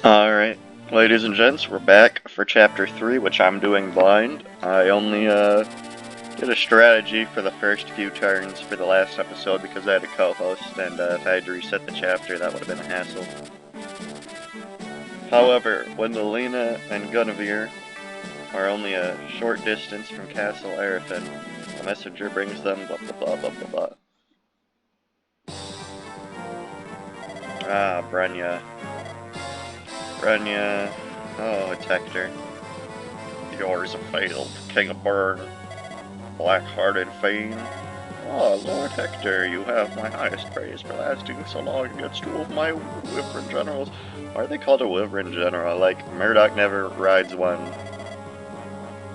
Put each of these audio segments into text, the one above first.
Alright, ladies and gents, we're back for Chapter 3, which I'm doing blind. I only did a strategy for the first few turns for the last episode because I had a co-host, and if I had to reset the chapter, that would have been a hassle. However, when Lena and Guinevere are only a short distance from Castle Arifin, a messenger brings them blah blah blah blah blah blah. Ah, Brenya. Brenya. Oh, it's Hector. Yours a failed King of Burn, black-hearted fiend. Oh, Lord Hector, you have my highest praise for lasting so long against two of my Wyvern generals. Why are they called a Wyvern general? Like, Murdoch never rides one,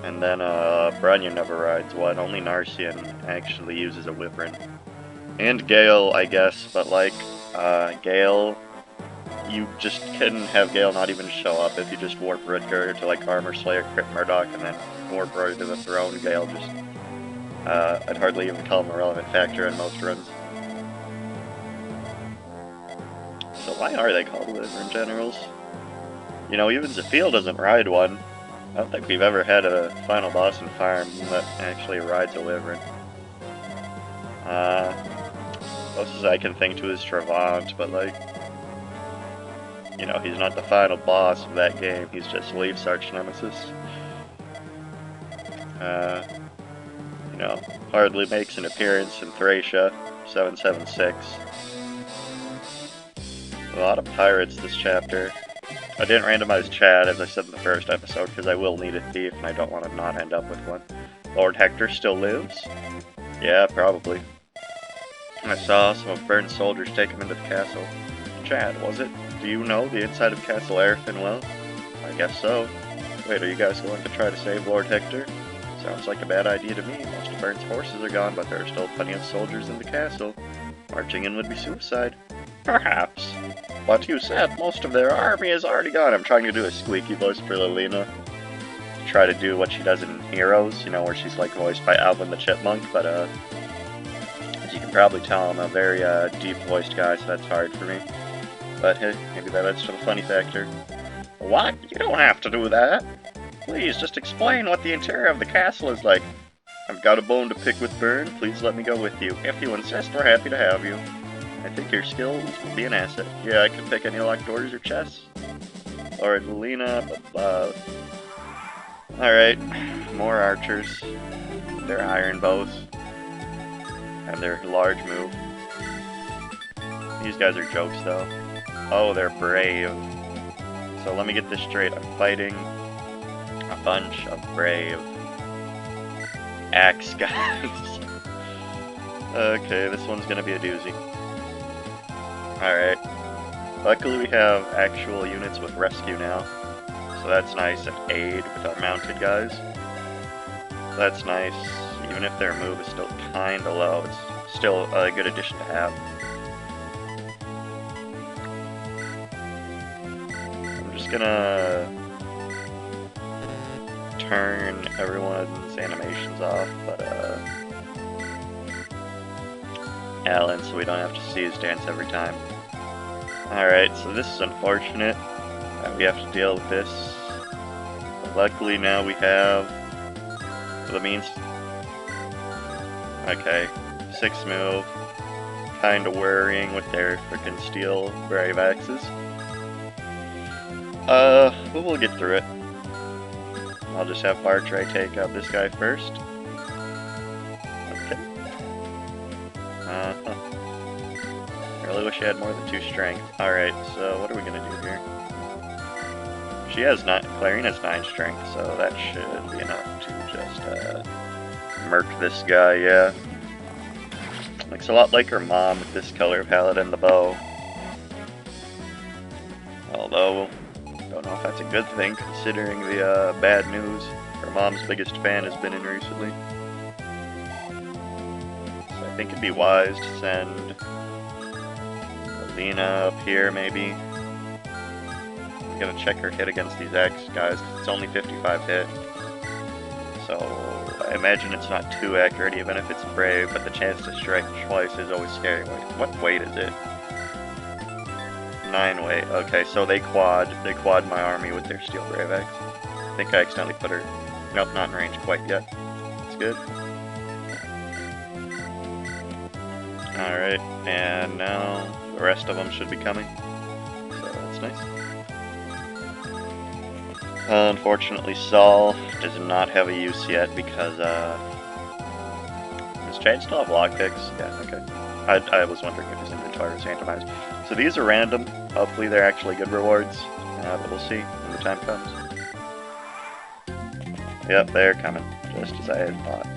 and then Brenya never rides one. Only Narcian actually uses a Wyvern. And Gale, I guess, but like, Gale, you just couldn't have Gale not even show up if you just warp Rutger to like Armor Slayer, crit Murdoch, and then warp Roy to the throne. Gale just, I'd hardly even call him a relevant factor in most runs. So why are they called Wyvern Generals? You know, even Zephiel doesn't ride one. I don't think we've ever had a final boss in Fire Emblem that actually rides a Wyvern. Closest I can think to is Travant, but like, you know, he's not the final boss of that game, he's just Leaf's arch nemesis. You know, hardly makes an appearance in Thracia, 776. A lot of pirates this chapter. I didn't randomize Chad, as I said in the first episode, because I will need a thief and I don't want to not end up with one. Lord Hector still lives? Yeah, probably. I saw some of Burn's soldiers take him into the castle. Chad, was it? Do you know the inside of Castle Arifin well? I guess so. Wait, are you guys going to try to save Lord Hector? Sounds like a bad idea to me. Most of Burn's forces are gone, but there are still plenty of soldiers in the castle. Marching in would be suicide. Perhaps. But you said most of their army is already gone. I'm trying to do a squeaky voice for Lilina. Try to do what she does in Heroes, you know, where she's like voiced by Alvin the Chipmunk, but as you can probably tell, I'm a very deep-voiced guy, so that's hard for me. But hey, maybe that adds to the funny factor. What? You don't have to do that. Please, just explain what the interior of the castle is like. I've got a bone to pick with Burn. Please let me go with you. If you insist, we're happy to have you. I think your skills will be an asset. Yeah, I can pick any locked doors or chests. Lord Lena, but alright, more archers. Their iron bows. And their large move. These guys are jokes though. Oh, they're brave. So let me get this straight. I'm fighting a bunch of brave axe guys. Okay, this one's gonna be a doozy. Alright. Luckily we have actual units with rescue now. So that's nice, and aid with our mounted guys. That's nice. Even if their move is still kinda low, it's still a good addition to have. I'm just gonna turn everyone's animations off, but Alan, so we don't have to see his dance every time. Alright, so this is unfortunate that we have to deal with this. But luckily now we have the means. Okay, 6 move. Kinda worrying with their frickin' steel brave axes. But we'll get through it. I'll just have Bartray take out this guy first. Okay. Really wish I had more than 2 strength. Alright, so what are we gonna do here? She has Clarine has 9 strength, so that should be enough to just murk this guy, yeah. Looks a lot like her mom with this color palette and the bow. Although, don't know if that's a good thing considering the bad news her mom's biggest fan has been in recently. So I think it'd be wise to send Alina up here, maybe. I'm gonna check her hit against these axe guys, because it's only 55 hit. So I imagine it's not too accurate, even if it's brave, but the chance to strike twice is always scary. Wait, what weight is it? 9 weight. Okay, so they quad my army with their Steel Brave Axe. I think I accidentally put her... Nope, not in range quite yet. That's good. Alright, and now the rest of them should be coming. So that's nice. Unfortunately, Saul does not have a use yet because, does Chad still have lockpicks? Yeah, okay. I was wondering if his inventory was randomized. So these are random. Hopefully they're actually good rewards, but we'll see when the time comes. Yep, they're coming, just as I had thought.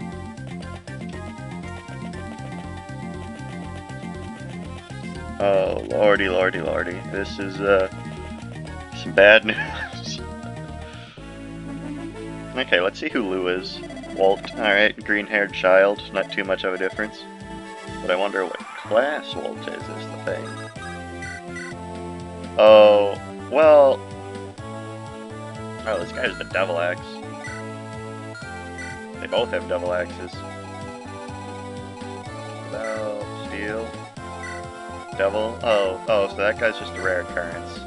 Oh, lordy, lordy, lordy. This is, some bad news. Okay, let's see who Lou is. Walt. Alright, green-haired child. Not too much of a difference. But I wonder what class Walt is the thing. Oh, well... Oh, this guy has the Devil Axe. They both have Devil Axes. Well, Steel. Devil. Oh, so that guy's just a rare occurrence.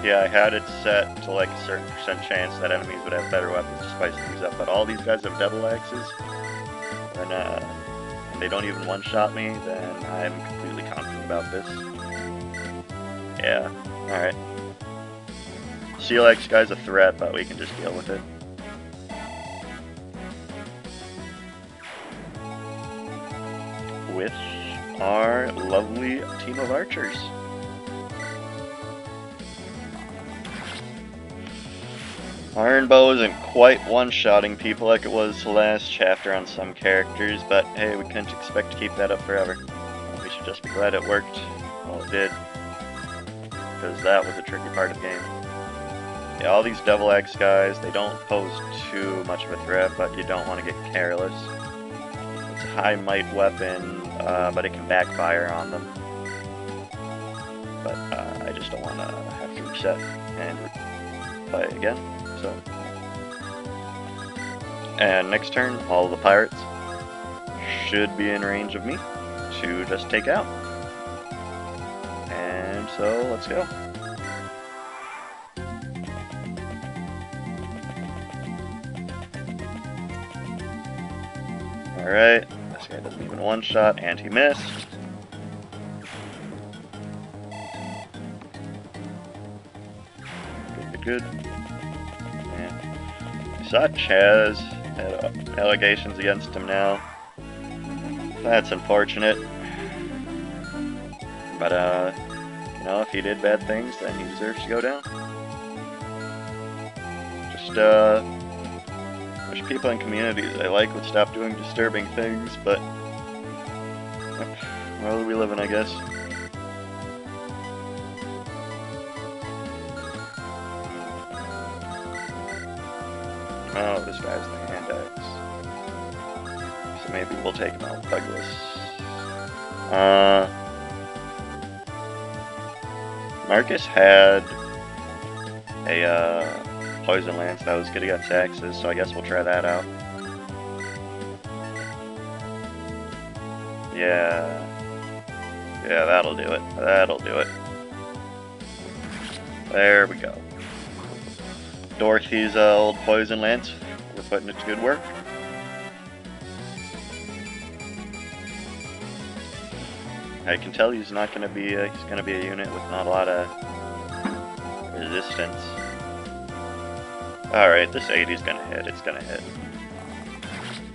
Yeah, I had it set to like a certain % chance that enemies would have better weapons to spice things up, but all these guys have Devil Axes, and they don't even one-shot me, then I'm completely confident about this. Yeah, alright. Steel Axe guy's a threat, but we can just deal with it. With our lovely team of archers. Iron Bow isn't quite one-shotting people like it was the last chapter on some characters, but hey, we couldn't expect to keep that up forever. We should just be glad it worked. Well, it did. Because that was a tricky part of the game. Yeah, all these Devil Axe guys, they don't pose too much of a threat, but you don't want to get careless. It's a high might weapon, but it can backfire on them. But I just don't want to have to reset and play again. So. And next turn, all the pirates should be in range of me to just take out. And so, let's go. Alright, this guy doesn't even one-shot, and he missed. Good. Yeah. I saw Chaz had allegations against him now. That's unfortunate. But, you know, if he did bad things, then he deserves to go down. Just, wish people in communities I like would stop doing disturbing things, but... Well, we live in, I guess. Oh, this guy's the hand axe. So maybe we'll take him out Douglas. Marcus had a poison lance that was good against axes, so I guess we'll try that out. Yeah, that'll do it. That'll do it. There we go. Dorothy's old poison lance, we're putting it to good work. I can tell he's not going to be a unit with not a lot of resistance. Alright, this 80's going to hit, it's going to hit.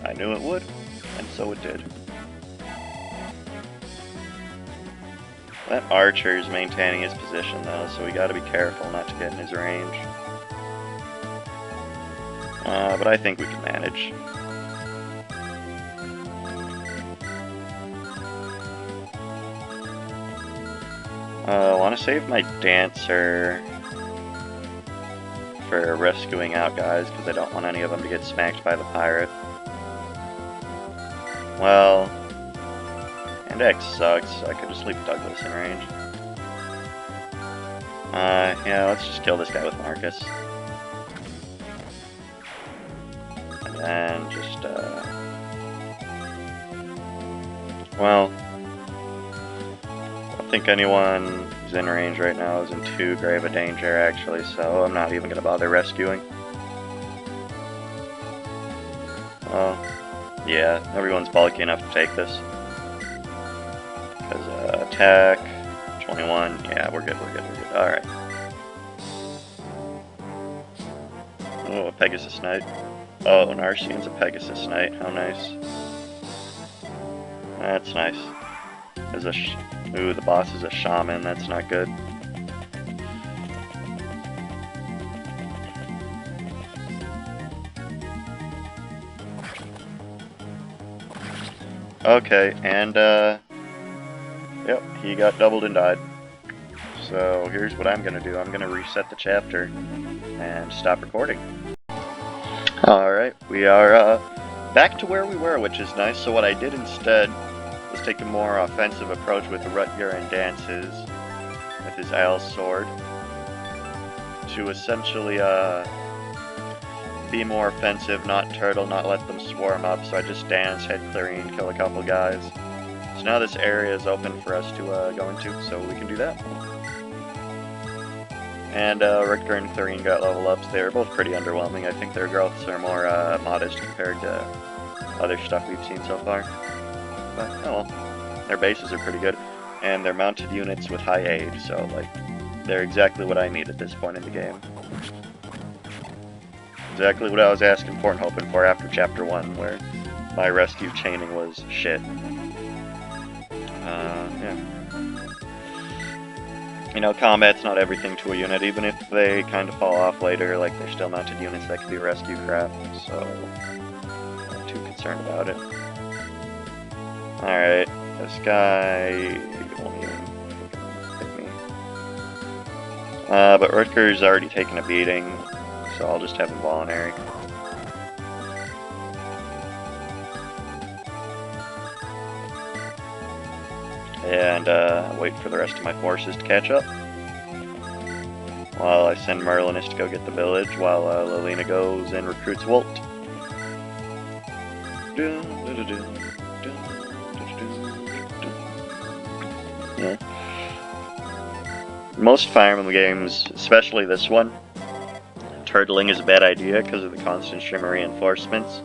I knew it would, and so it did. That archer's maintaining his position though, so we got to be careful not to get in his range. But I think we can manage. I want to save my dancer for rescuing out guys, because I don't want any of them to get smacked by the pirate. Well, and X sucks, so I could just leave Douglas in range. Yeah, let's just kill this guy with Marcus. And just, well, don't think anyone who's in range right now is in too grave a danger, actually, so I'm not even going to bother rescuing. Well, yeah, everyone's bulky enough to take this. Because attack, 21, yeah, we're good. Alright. Oh, a Pegasus Knight. Oh, an Arcene's a Pegasus Knight, how nice. That's nice. There's a ooh, the boss is a shaman, that's not good. Okay, and yep, he got doubled and died. So here's what I'm gonna do. I'm gonna reset the chapter and stop recording. Alright, we are back to where we were, which is nice. So what I did instead was take a more offensive approach with Rutger and Dances with his Isle Sword to essentially be more offensive, not turtle, not let them swarm up. So I just dance, head clearing, kill a couple guys. So now this area is open for us to go into, so we can do that. And Rutger and Clarine got level ups. They were both pretty underwhelming. I think their growths are more modest compared to other stuff we've seen so far. But, oh well. Their bases are pretty good. And they're mounted units with high aid, so, like, they're exactly what I need at this point in the game. Exactly what I was asking for and hoping for after Chapter 1, where my rescue chaining was shit. Yeah. You know, combat's not everything to a unit, even if they kind of fall off later, like, they're still mounted units that can be rescue crap, so I'm not too concerned about it. Alright, this guy won't even hit me. But Rutger's already taken a beating, so I'll just have him voluntary. And wait for the rest of my forces to catch up. While I send Merlinus to go get the village, while Lilina goes and recruits Wolt. Yeah. Most Fire Emblem games, especially this one, turtling is a bad idea because of the constant stream of reinforcements.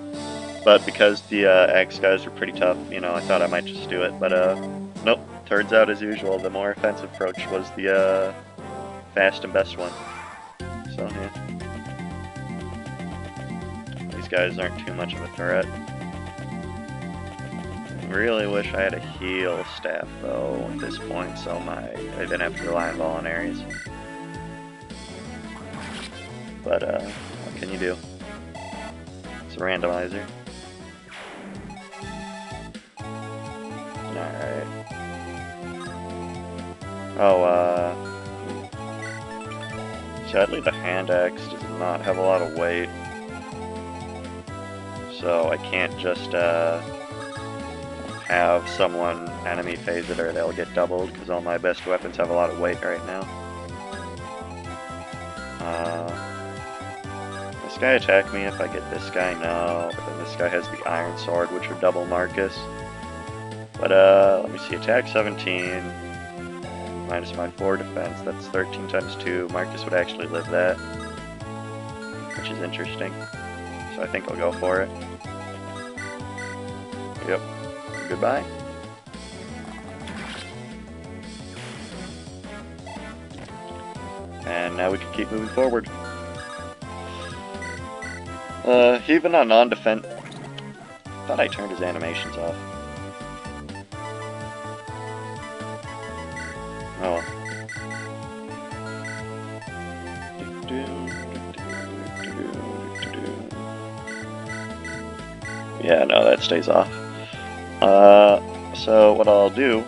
But because the Axe guys are pretty tough, you know, I thought I might just do it, but nope. Turns out, as usual, the more offensive approach was the fast and best one. So, yeah. These guys aren't too much of a threat. I really wish I had a heal staff, though, at this point, so I didn't have to rely on voluntaries. But, what can you do? It's a randomizer. Alright. Oh, sadly the hand axe does not have a lot of weight, so I can't just have someone enemy phase it or they'll get doubled, because all my best weapons have a lot of weight right now. This guy attack me if I get this guy? No, but then this guy has the Iron Sword, which would double Marcus. But let me see, attack 17. Minus my 4 defense, that's 13 times 2. Marcus would actually live that, which is interesting. So I think I'll go for it. Yep. Goodbye. And now we can keep moving forward. Even on non-defense... thought I turned his animations off. Oh. Yeah, no, that stays off. So what I'll do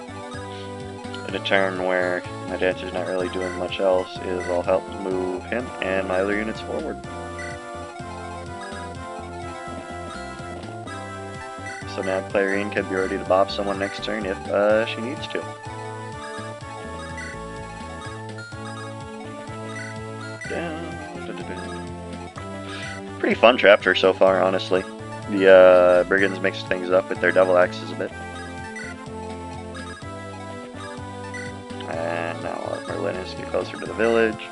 in a turn where my dancer's not really doing much else is I'll help move him and my other units forward. So now Clarine can be ready to bop someone next turn if she needs to. Pretty fun chapter so far, honestly. The Brigands mixed things up with their double axes a bit. the village.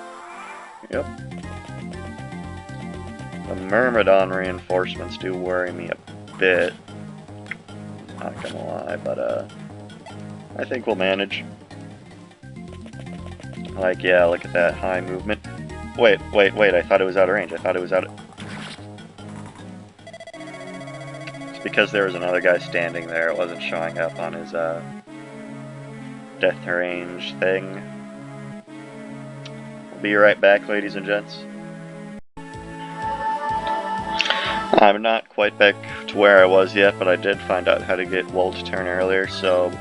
Yep. The Myrmidon reinforcements do worry me a bit. Not gonna lie, but I think we'll manage. Like, yeah, look at that high movement. Wait, I thought it was out of range. I thought it was out of... It's because there was another guy standing there. It wasn't showing up on his, death range thing. We'll be right back, ladies and gents. I'm not quite back to where I was yet, but I did find out how to get Wolt to turn earlier, so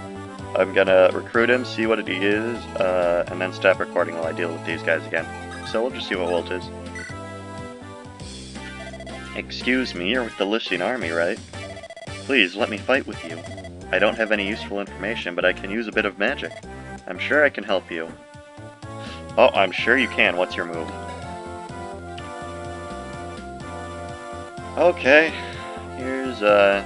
I'm gonna recruit him, see what he is, and then stop recording while I deal with these guys again. So we'll just see what Wolt is. Excuse me, you're with the Lycian army, right? Please, let me fight with you. I don't have any useful information, but I can use a bit of magic. I'm sure I can help you. Oh, I'm sure you can. What's your move? Okay, here's, Wolt.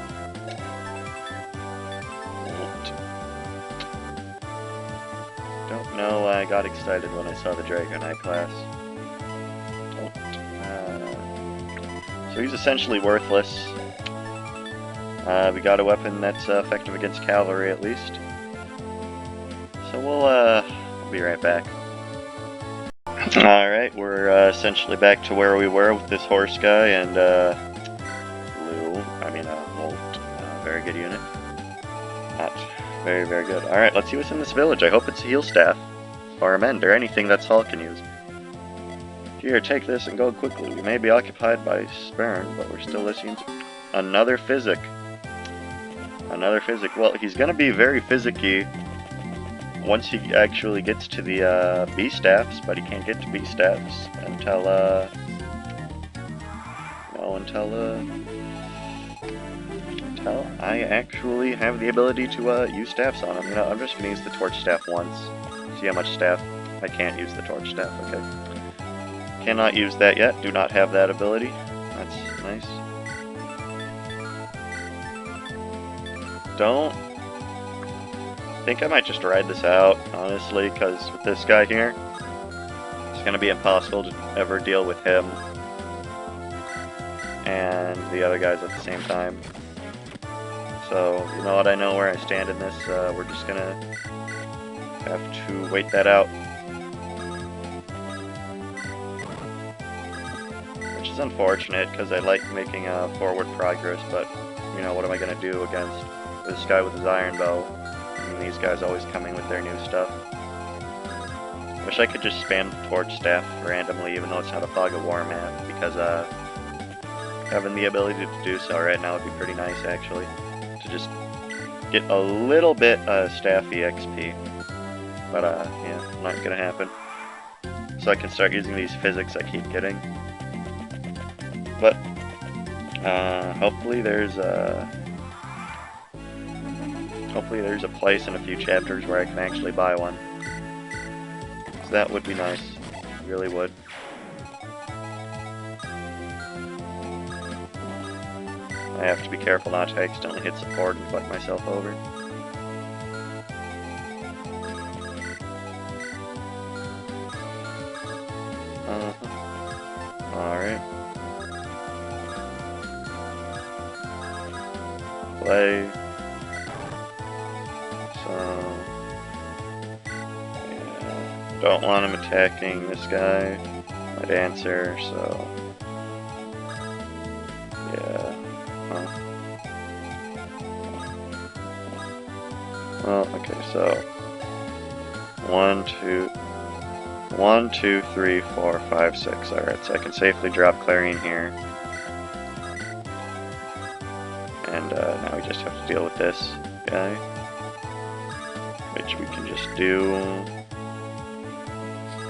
Don't know why I got excited when I saw the Draco Knight class. So he's essentially worthless. We got a weapon that's effective against cavalry at least. So we'll be right back. Alright, we're essentially back to where we were with this horse guy and Wolt. Very good unit. Not very, very good. Alright, let's see what's in this village. I hope it's a heal staff, or a mend, or anything that Saul can use. Here, take this and go quickly. We may be occupied by Spurn, but we're still listening to... Another physic. Another physic. Well, he's gonna be very physicky once he actually gets to the B staffs, but he can't get to B staffs until until I actually have the ability to use staffs on him. You know, I'm just gonna use the torch staff once. See how much staff? I can't use the torch staff. Okay. Cannot use that yet. Do not have that ability. That's nice. Don't. I think I might just ride this out, honestly, because with this guy here, it's going to be impossible to ever deal with him and the other guys at the same time. So, you know what, I know where I stand in this. We're just going to have to wait that out. Which is unfortunate, because I like making forward progress, but, you know, what am I going to do against this guy with his iron bow? And these guys always coming with their new stuff. Wish I could just spam the torch staff randomly, even though it's not a Fog of War map, because having the ability to do so right now would be pretty nice, actually. To just get a little bit staffy XP. But yeah, not gonna happen. So I can start using these physics I keep getting. But hopefully there's a place in a few chapters where I can actually buy one. So that would be nice. It really would. I have to be careful not to accidentally hit support and fuck myself over. Alright. Play. So, yeah, don't want him attacking this guy, my dancer, so, yeah, well, okay, so, 1, 2, 3, 4, 5, 6, alright, so I can safely drop Clarion here, and now we just have to deal with this guy. Which we can just do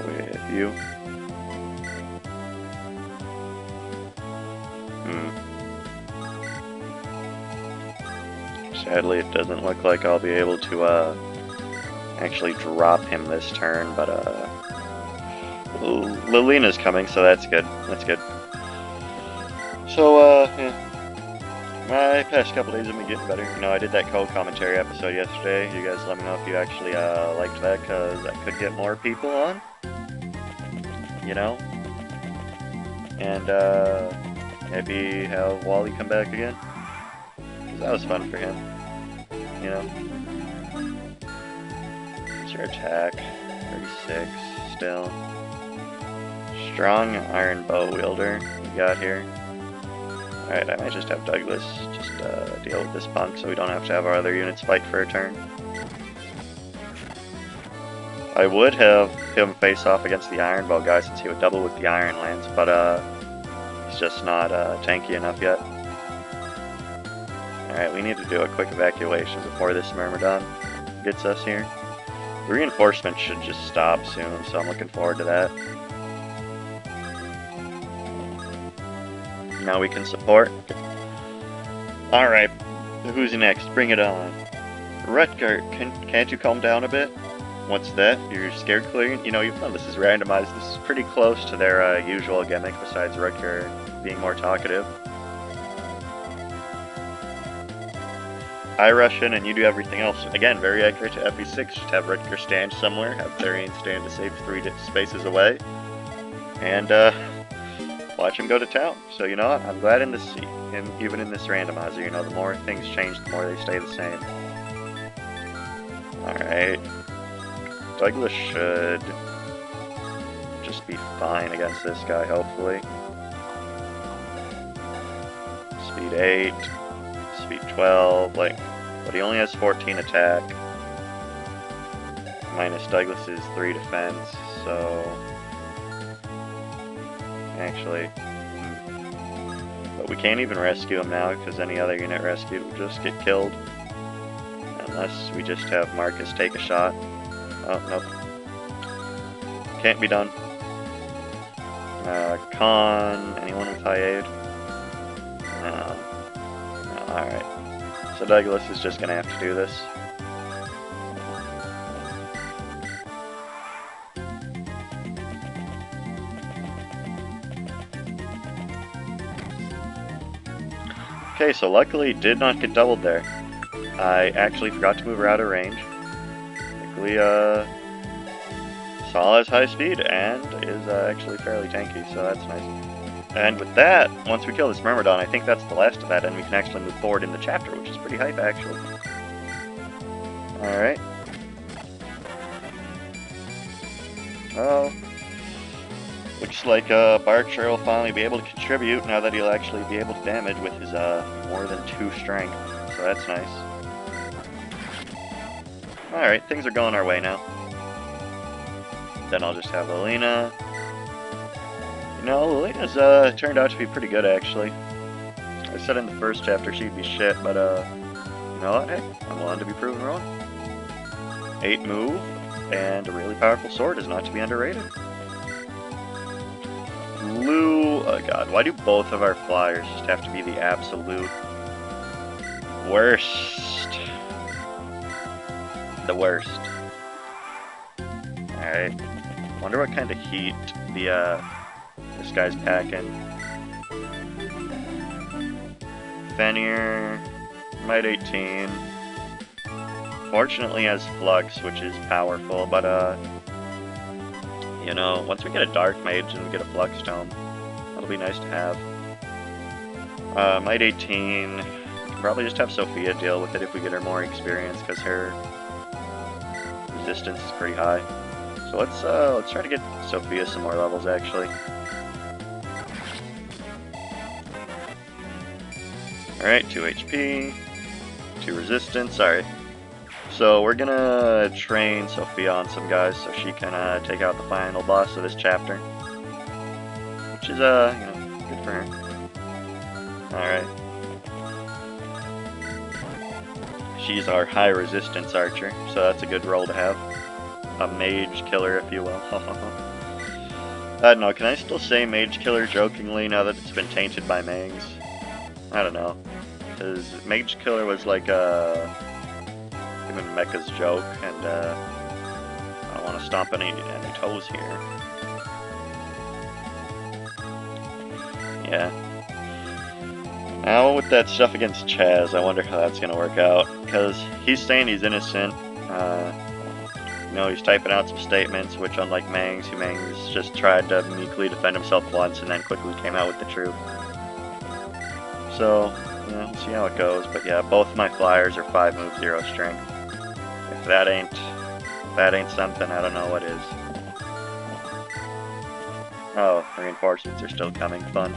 with you. Sadly, it doesn't look like I'll be able to actually drop him this turn, but Lilina's coming, so that's good. That's good. So, yeah. My past couple days have been getting better. You know, I did that co-commentary episode yesterday. You guys let me know if you actually liked that, because I could get more people on. you know? And, maybe have Wally come back again? Because that was fun for him, you know? What's your attack? 36, still. Strong iron bow wielder we got here. Alright, I might just have Douglas just deal with this punk so we don't have to have our other units fight for a turn. I would have him face off against the iron bow guy since he would double with the iron lance, but he's just not tanky enough yet. Alright, we need to do a quick evacuation before this Myrmidon gets us here. The reinforcements should just stop soon, so I'm looking forward to that. Now we can support. Alright, who's next? Bring it on. Rutger, can't you calm down a bit? What's that? You're scared clearing? You know, even though this is randomized, this is pretty close to their usual gimmick, besides Rutger being more talkative. I rush in and you do everything else. Again, very accurate to FE6. Just have Rutger stand somewhere, have Therian stand to save 3 spaces away, and watch him go to town. So you know what? I'm glad in this even in this randomizer, you know, the more things change, the more they stay the same. Alright. Douglas should just be fine against this guy, hopefully. Speed 8, speed 12, like, but he only has 14 attack. Minus Douglas's 3 defense, so... Actually... But we can't even rescue him now, because any other unit rescued will just get killed. Unless we just have Marcus take a shot. Oh, nope. Can't be done. Con, anyone with high aid? No. No, alright. So Douglas is just gonna have to do this. Okay, so luckily did not get doubled there. I actually forgot to move her out of range. Luckily, Saul has high speed and is actually fairly tanky, so that's nice. And with that, once we kill this Myrmidon, I think that's the last of that, and we can actually move forward in the chapter, which is pretty hype, actually. Alright. Oh. Looks like Barcher will finally be able to contribute now that he'll actually be able to damage with his more than 2 strength, so that's nice. Alright, things are going our way now. Then I'll just have Lilina. You know, Lilina's turned out to be pretty good, actually. I said in the first chapter she'd be shit, but you know what, hey, I'm willing to be proven wrong. 8 move, and a really powerful sword is not to be underrated. Blue, oh god, why do both of our flyers just have to be the absolute worst? The worst. Alright. Wonder what kind of heat this guy's packing. Fenrir, Might 18. Fortunately has Flux, which is powerful, but you know, once we get a Dark Mage and we get a Flux Tome, that'll be nice to have. Might 18. We can probably just have Sophia deal with it if we get her more experience, because her resistance is pretty high. So let's try to get Sophia some more levels, actually. Alright, 2 HP, 2 resistance, sorry. So we're gonna train Sophia on some guys so she can take out the final boss of this chapter. Which is, you know, good for her. Alright. She's our high resistance archer, so that's a good role to have. A mage killer, if you will. I don't know, can I still say mage killer jokingly now that it's been tainted by Mangs? I don't know. Because mage killer was like him and Mecha's joke, and I don't want to stomp any toes here. Yeah. Now with that stuff against Chaz, I wonder how that's going to work out, because he's saying he's innocent. You know, he's typing out some statements, which unlike Mangs, Mangs just tried to meekly defend himself once and then quickly came out with the truth. So, yeah, we'll see how it goes. But yeah, both my flyers are 5 move, 0 strength. If that ain't something, I don't know what is. Oh, reinforcements are still coming. Fun.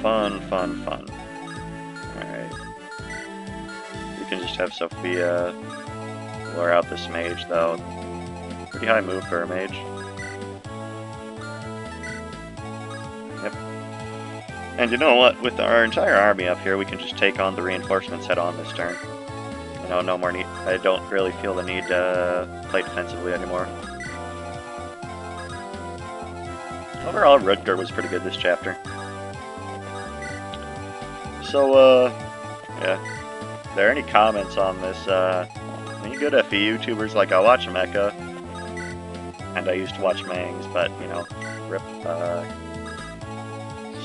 Fun, fun, fun. Alright. We can just have Sophia lure out this mage, though. Pretty high move for a mage. Yep. And you know what? With our entire army up here, we can just take on the reinforcements head on this turn. You know, no more need. I don't really feel the need to play defensively anymore. Overall, Rutger was pretty good this chapter. So, yeah. Are there any comments on this? Any good FE YouTubers? Like, I watch Mecha, and I used to watch Mangs, but, you know, rip.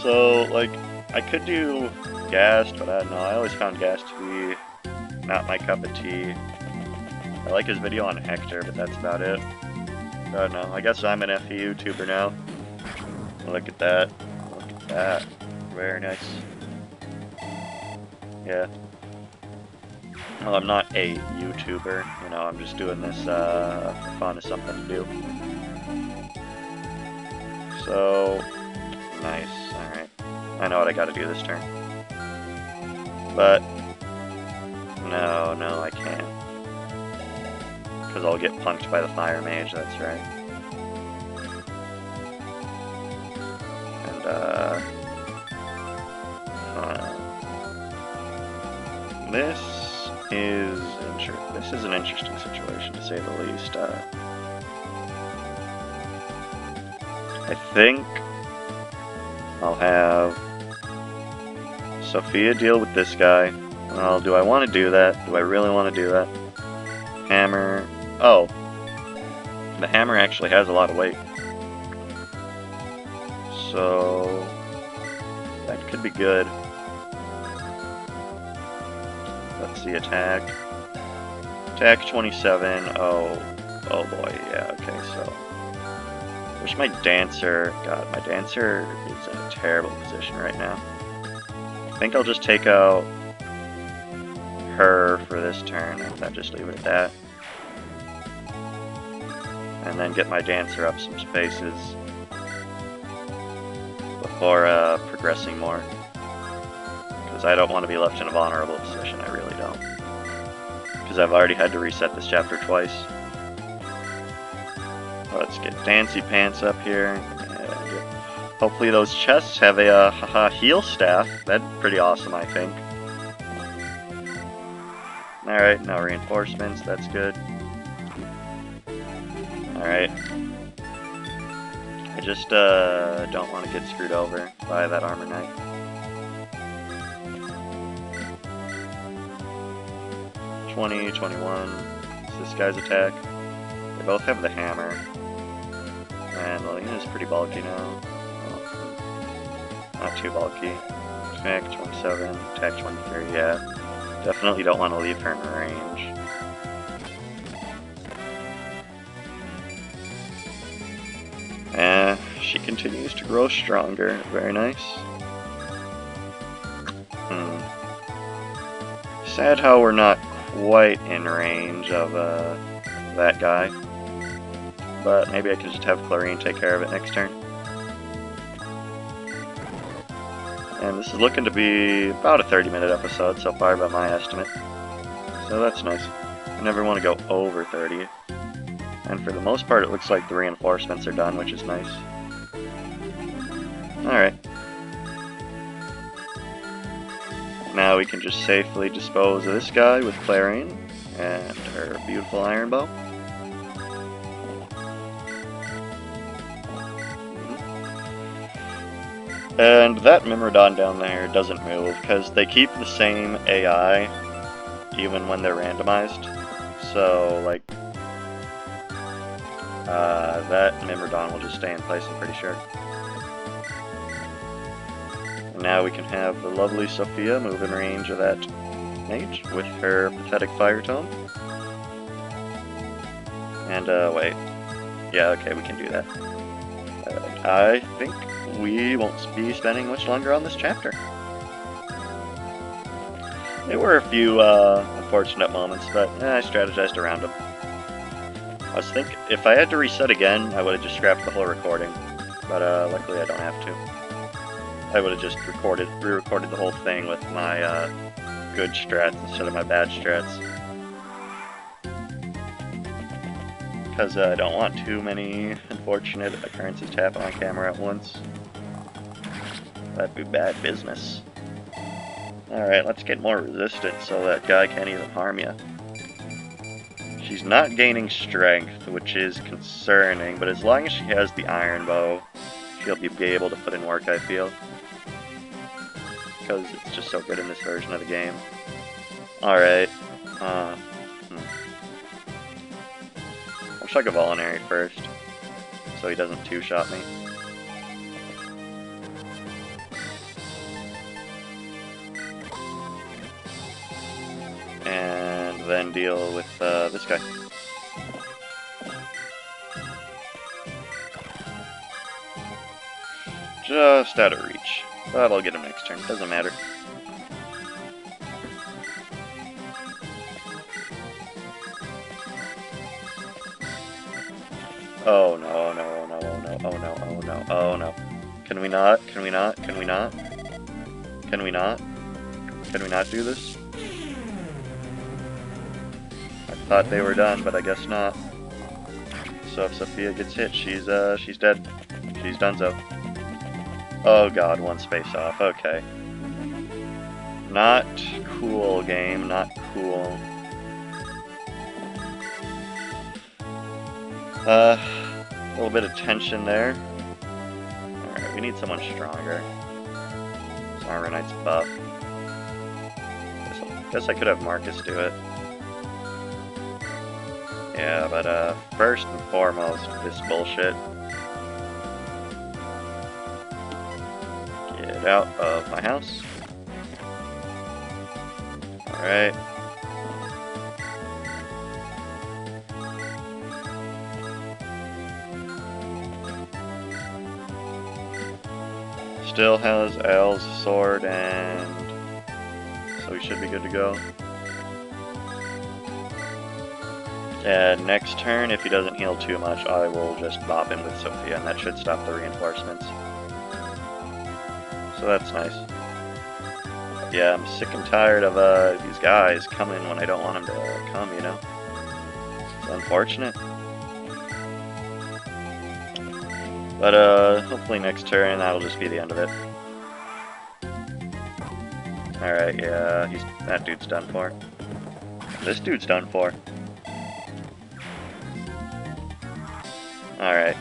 So, like, I could do Gast, but I don't know. I always found Gast to be not my cup of tea. I like his video on Hector, but that's about it. I don't know. I guess I'm an FE YouTuber now. Look at that. Look at that. Very nice. Yeah. Well, I'm not a YouTuber, you know, I'm just doing this for fun as something to do. So, nice, alright. I know what I gotta do this turn. But, no, I can't. Because I'll get punked by the Fire Mage, that's right. And, This is an interesting situation, to say the least. I think I'll have Sophia deal with this guy. Well, do I want to do that? Do I really want to do that? Hammer. Oh. The hammer actually has a lot of weight. So that could be good. Let's see, attack. Attack 27. Oh boy, yeah, okay, so. Wish my Dancer. God, my Dancer is in a terrible position right now. I think I'll just take out her for this turn, and then just leave it at that. And then get my Dancer up some spaces before progressing more. Because I don't want to be left in a vulnerable position, I really don't. Because I've already had to reset this chapter twice. Let's get Dancy Pants up here. And hopefully those chests have a heal staff. That'd be pretty awesome, I think. Alright, now reinforcements, that's good. Alright. I just don't want to get screwed over by that armor knight. $20, $21. It's this guy's attack. They both have the hammer. And Lelena's pretty bulky now. Well, not too bulky. Attack 27, attack 23, yeah. Definitely don't want to leave her in range. She continues to grow stronger. Very nice. Sad how we're not quite in range of that guy. But maybe I can just have Clarine take care of it next turn. And this is looking to be about a 30-minute episode so far by my estimate. So that's nice. I never want to go over 30. And for the most part it looks like the reinforcements are done, which is nice. Alright. Now we can just safely dispose of this guy with Clarine and her beautiful iron bow. And that Mimrodon down there doesn't move, because they keep the same AI even when they're randomized. So, like, that Mimrodon will just stay in place, I'm pretty sure. And now we can have the lovely Sophia move in range of that mage with her pathetic fire tome. And, wait. Yeah, okay, we can do that. I think we won't be spending much longer on this chapter. There were a few, unfortunate moments, but I strategized around them. I was thinking, if I had to reset again, I would have just scrapped the whole recording. But, luckily I don't have to. I would have just re-recorded the whole thing with my, good strats instead of my bad strats. Because I don't want too many unfortunate occurrences to happen on camera at once. That'd be bad business. Alright, let's get more resistance so that guy can't even harm you. She's not gaining strength, which is concerning, but as long as she has the iron bow, she'll be able to put in work, I feel. Because it's just so good in this version of the game. Alright. I'll check a Volinary first, so he doesn't two-shot me. And then deal with this guy. Just out of reach. But I'll get him next turn, doesn't matter. Oh no, no, no, oh no, oh no, oh no, oh no. Can we not? Can we not? Can we not? Can we not? Can we not do this? I thought they were done, but I guess not. So if Sophia gets hit, she's dead. She's donezo. Oh god, one space off, okay. Not cool, game, not cool. A little bit of tension there. Alright, we need someone stronger. So Armor Knight's buff. Guess I could have Marcus do it. Yeah, but first and foremost, this bullshit. Get out of my house. Alright. Still has Al's sword, and so he should be good to go. And next turn, if he doesn't heal too much, I will just bop him with Sophia, and that should stop the reinforcements. So that's nice. But yeah, I'm sick and tired of these guys coming when I don't want them to come, you know? It's unfortunate. But hopefully next turn that'll just be the end of it. Alright, yeah, that dude's done for. This dude's done for. Alright.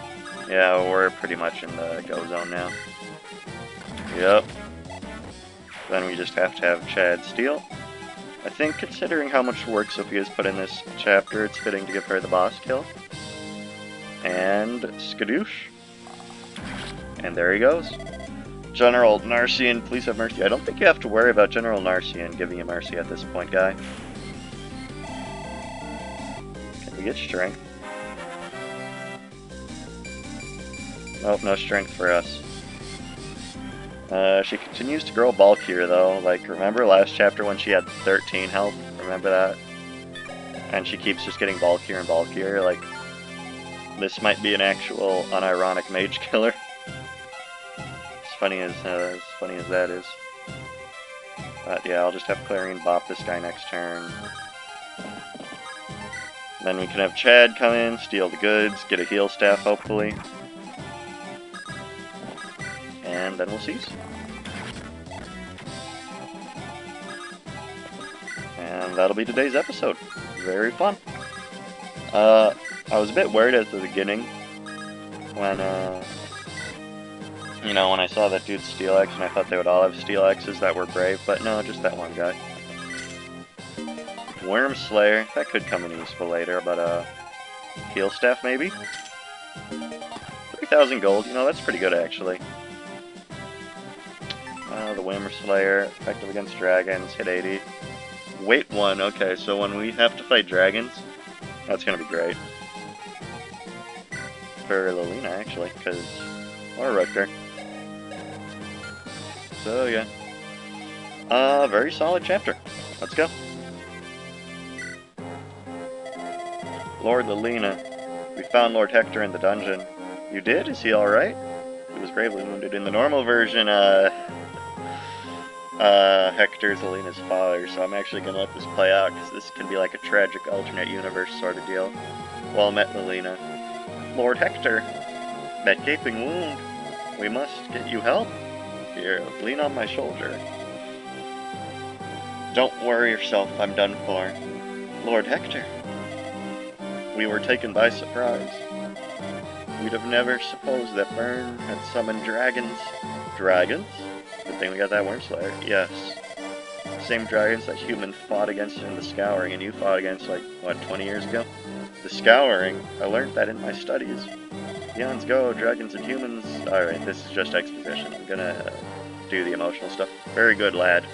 Yeah, we're pretty much in the go zone now. Yep. Then we just have to have Chad steal. I think considering how much work Sophia's put in this chapter, it's fitting to give her the boss kill. And skadoosh. And there he goes. General Narcian, please have mercy. I don't think you have to worry about General Narcian giving you mercy at this point, guy. Can we get strength? Nope, no strength for us. She continues to grow bulkier, though. Like, remember last chapter when she had 13 health? Remember that? And she keeps just getting bulkier and bulkier. Like, this might be an actual unironic mage killer. As funny as that is. But yeah, I'll just have Clarine bop this guy next turn. Then we can have Chad come in, steal the goods, get a heal staff, hopefully. And then we'll cease. And that'll be today's episode. Very fun. I was a bit worried at the beginning when, you know, when I saw that dude's steel axe, and I thought they would all have steel axes that were brave, but no, just that one guy. Worm Slayer, that could come in useful later, but heal staff maybe? 3,000 gold, you know, that's pretty good actually. The Worm Slayer, effective against dragons, hit 80. Wait one, okay, so when we have to fight dragons, that's gonna be great. For Lilina, actually, because... Or Rutger. So, yeah. Very solid chapter. Let's go. Lord Lilina. We found Lord Hector in the dungeon. You did? Is he alright? He was gravely wounded. In the normal version, Hector's Lilina's father, so I'm actually gonna let this play out, because this can be like a tragic alternate universe sort of deal. Well met, Lilina. Lord Hector! That gaping wound! We must get you help! Here, lean on my shoulder. Don't worry yourself, I'm done for. Lord Hector! We were taken by surprise. We'd have never supposed that Byrne had summoned dragons. Dragons? Good thing we got that Wormslayer. Yes. Same dragons that humans fought against in the Scouring, and you fought against, like, what, 20 years ago? The Scouring? I learned that in my studies. Eons go, dragons and humans... Alright, this is just exposition. I'm gonna do the emotional stuff. Very good, lad.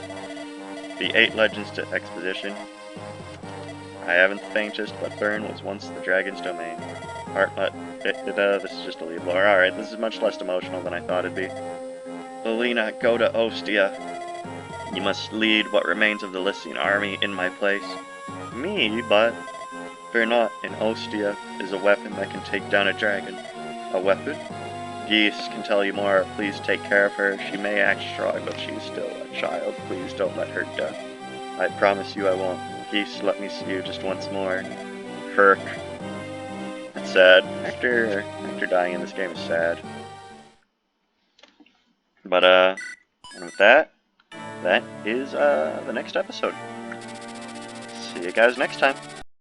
The 8 legends to exposition. I haven't the faintest, but Byrne was once the dragon's domain. Heartnut. This is just a lead lore. Alright, this is much less emotional than I thought it'd be. Lilina, go to Ostia. You must lead what remains of the Lycian army in my place. Me, but... Fear not, in Ostia is a weapon that can take down a dragon. A weapon? Geese can tell you more. Please take care of her. She may act strong, but she's still a child. Please don't let her die. I promise you I won't. Geese, let me see you just once more. Herc. That's sad. Hector dying in this game is sad. But, and with that, that is, the next episode. See you guys next time.